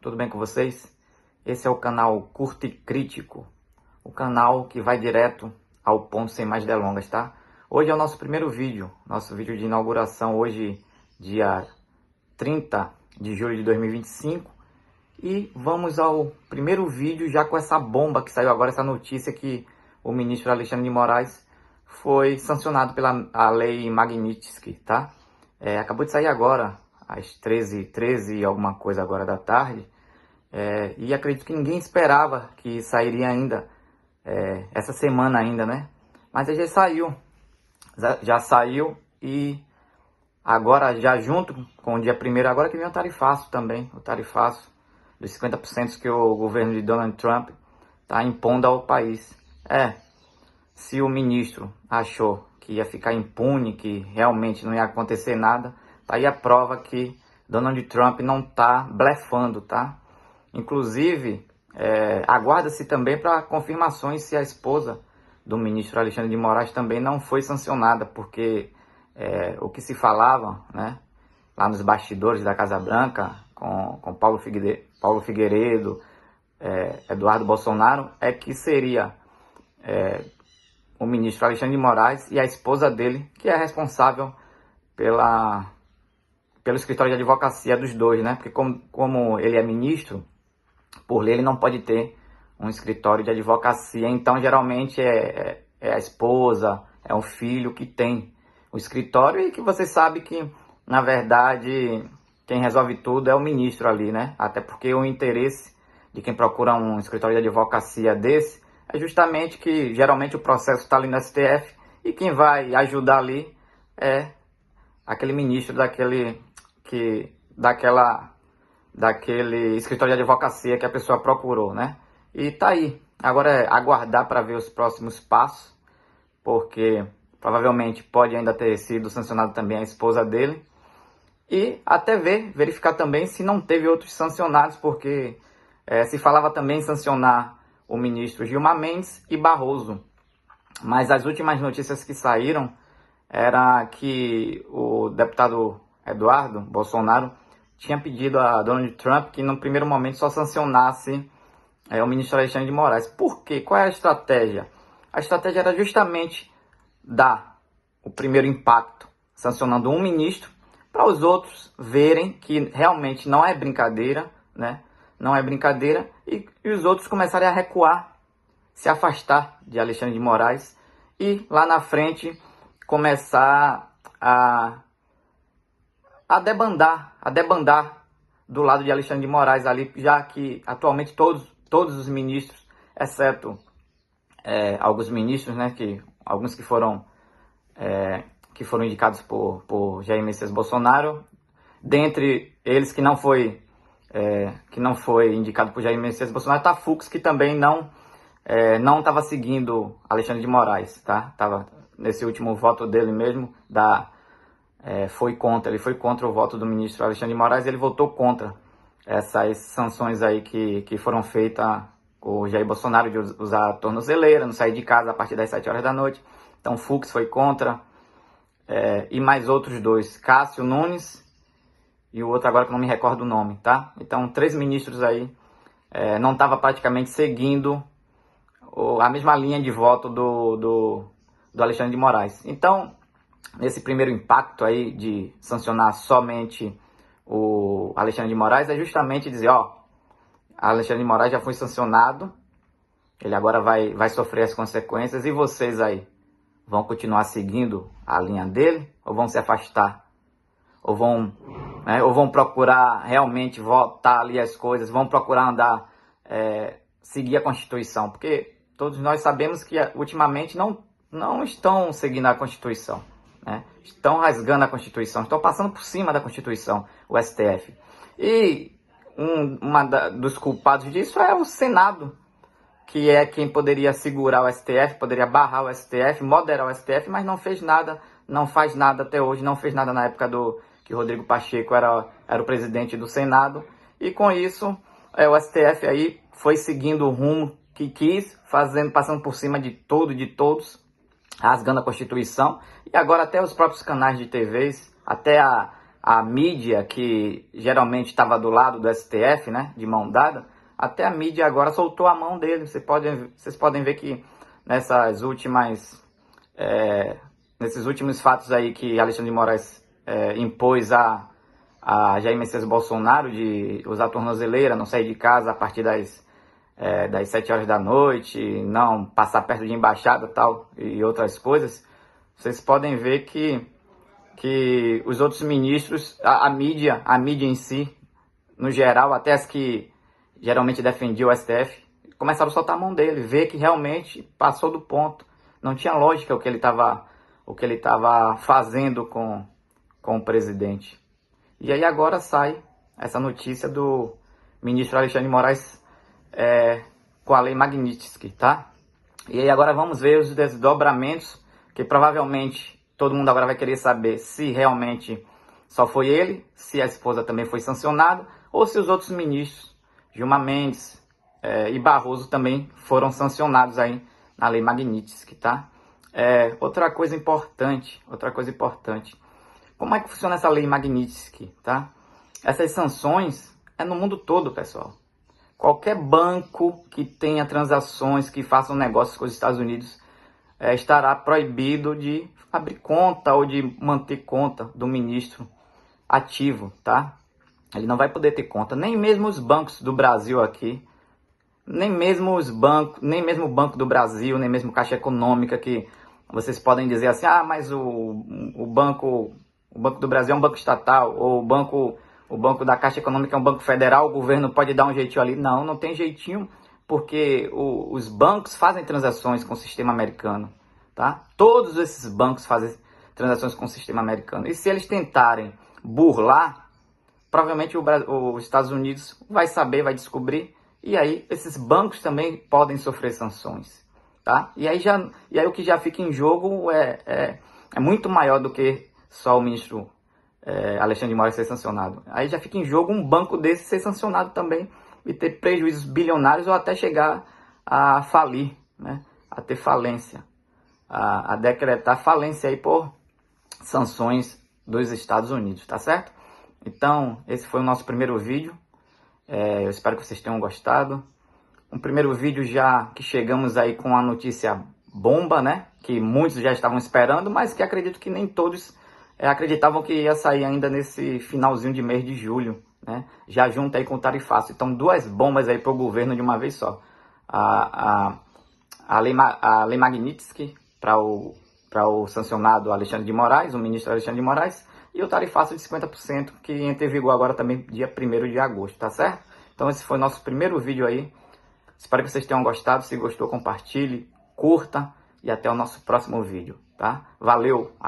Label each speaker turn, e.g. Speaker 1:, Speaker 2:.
Speaker 1: tudo bem com vocês? Esse é o canal Curto e Crítico, o canal que vai direto ao ponto sem mais delongas, tá? Hoje é o nosso primeiro vídeo, nosso vídeo de inauguração, hoje dia 30 de julho de 2025. E vamos ao primeiro vídeo já com essa bomba que saiu agora, essa notícia que o ministro Alexandre de Moraes foi sancionado pela lei Magnitsky, tá? Acabou de sair agora, às 13h alguma coisa agora da tarde, e acredito que ninguém esperava que sairia ainda, essa semana ainda, né? Mas já saiu e agora já junto com o dia 1º, agora que vem o tarifaço também, o tarifaço dos 50% que o governo de Donald Trump está impondo ao país. Se o ministro achou que ia ficar impune, que realmente não ia acontecer nada, tá aí a prova que Donald Trump não tá blefando, tá? Inclusive, aguarda-se também para confirmações se a esposa do ministro Alexandre de Moraes também não foi sancionada, porque o que se falava, né, lá nos bastidores da Casa Branca, com Paulo Figueiredo, Eduardo Bolsonaro, é que seria o ministro Alexandre de Moraes e a esposa dele, que é responsável pelo escritório de advocacia dos dois, né? Porque como ele é ministro, por lei ele não pode ter um escritório de advocacia, então geralmente é a esposa, é o filho que tem o escritório, e que você sabe que, na verdade, quem resolve tudo é o ministro ali, né? Até porque o interesse de quem procura um escritório de advocacia desse é justamente que geralmente o processo está ali no STF e quem vai ajudar ali é aquele ministro daquele escritório de advocacia que a pessoa procurou, né? E tá aí. Agora é aguardar para ver os próximos passos, porque provavelmente pode ainda ter sido sancionado também a esposa dele. E até verificar também se não teve outros sancionados, porque se falava também em sancionar o ministro Gilmar Mendes e Barroso. Mas as últimas notícias que saíram era que o deputado Eduardo Bolsonaro tinha pedido a Donald Trump que no primeiro momento só sancionasse o ministro Alexandre de Moraes. Por quê? Qual é a estratégia? A estratégia era justamente dar o primeiro impacto sancionando um ministro, para os outros verem que realmente não é brincadeira, né? Não é brincadeira, e os outros começarem a recuar, se afastar de Alexandre de Moraes e lá na frente começar a debandar do lado de Alexandre de Moraes ali, já que atualmente todos os ministros, exceto alguns ministros, né, alguns que foram indicados por Jair Messias Bolsonaro, dentre eles que não foi indicado por Jair Messias Bolsonaro, tá Fux, que também não estava seguindo Alexandre de Moraes, tá? Tava nesse último voto dele mesmo, ele foi contra o voto do ministro Alexandre de Moraes, ele votou contra essas sanções aí que foram feitas com o Jair Bolsonaro, de usar a tornozeleira, não sair de casa a partir das 7 horas da noite. Então Fux foi contra, e mais outros dois, Cássio Nunes e o outro agora que não me recordo o nome, tá? Então 3 ministros aí não estavam praticamente seguindo a mesma linha de voto do Alexandre de Moraes. Então, nesse primeiro impacto aí de sancionar somente o Alexandre de Moraes, é justamente dizer, Alexandre de Moraes já foi sancionado, ele agora vai sofrer as consequências, e vocês aí vão continuar seguindo a linha dele ou vão se afastar? Ou vão procurar realmente votar ali as coisas, vão procurar seguir a Constituição? Porque todos nós sabemos que ultimamente não estão seguindo a Constituição, né? Estão rasgando a Constituição, estão passando por cima da Constituição, o STF. E dos culpados disso é o Senado, que é quem poderia segurar o STF, poderia barrar o STF, moderar o STF, mas não fez nada, não faz nada até hoje, não fez nada na época que Rodrigo Pacheco era o presidente do Senado, e com isso o STF aí foi seguindo o rumo que quis, passando por cima de tudo e de todos, rasgando a Constituição, e agora até os próprios canais de TVs, até a a mídia, que geralmente estava do lado do STF, né, de mão dada, até a mídia agora soltou a mão dele. Vocês podem ver que nesses últimos fatos aí que Alexandre de Moraes impôs a Jair Messias Bolsonaro de usar tornozeleira, não sair de casa a partir das 7 horas da noite, não passar perto de embaixada tal, e outras coisas, vocês podem ver que os outros ministros, a mídia em si, no geral, até as que geralmente defendiam o STF, começaram a soltar a mão dele, ver que realmente passou do ponto. Não tinha lógica o que ele estava fazendo com o presidente. E aí agora sai essa notícia do ministro Alexandre de Moraes com a lei Magnitsky, tá? E aí agora vamos ver os desdobramentos, que provavelmente todo mundo agora vai querer saber se realmente só foi ele, se a esposa também foi sancionada, ou se os outros ministros, Gilmar Mendes e Barroso, também foram sancionados aí na lei Magnitsky, tá? Outra coisa importante, como é que funciona essa lei Magnitsky, tá? Essas sanções é no mundo todo, pessoal. Qualquer banco que tenha transações, que façam negócios com os Estados Unidos, estará proibido de abrir conta ou de manter conta do ministro ativo, tá? Ele não vai poder ter conta, nem mesmo os bancos do Brasil aqui, nem mesmo o Banco do Brasil, nem mesmo Caixa Econômica, que vocês podem dizer assim, mas o Banco do Brasil é um banco estatal, ou o banco da Caixa Econômica é um banco federal, o governo pode dar um jeitinho ali. Não tem jeitinho, porque os bancos fazem transações com o sistema americano, tá? Todos esses bancos fazem transações com o sistema americano. E se eles tentarem burlar, provavelmente os Estados Unidos vai saber, vai descobrir, e aí esses bancos também podem sofrer sanções, tá? E aí o que já fica em jogo é muito maior do que só o ministro Alexandre de Moraes ser sancionado. Aí já fica em jogo um banco desse ser sancionado também e ter prejuízos bilionários ou até chegar a falir, né? A ter falência, a decretar falência aí por sanções dos Estados Unidos, tá certo? Então, esse foi o nosso primeiro vídeo. Eu espero que vocês tenham gostado. Um primeiro vídeo já que chegamos aí com a notícia bomba, né? Que muitos já estavam esperando, mas que acredito que nem todos acreditavam que ia sair ainda nesse finalzinho de mês de julho, né? Já junto aí com o tarifaço. Então, duas bombas aí para o governo de uma vez só. A lei Magnitsky para o sancionado Alexandre de Moraes, o ministro Alexandre de Moraes, e o tarifaço de 50%, que entra em vigor agora também dia 1º de agosto, tá certo? Então esse foi o nosso primeiro vídeo aí. Espero que vocês tenham gostado. Se gostou, compartilhe, curta e até o nosso próximo vídeo, tá? Valeu!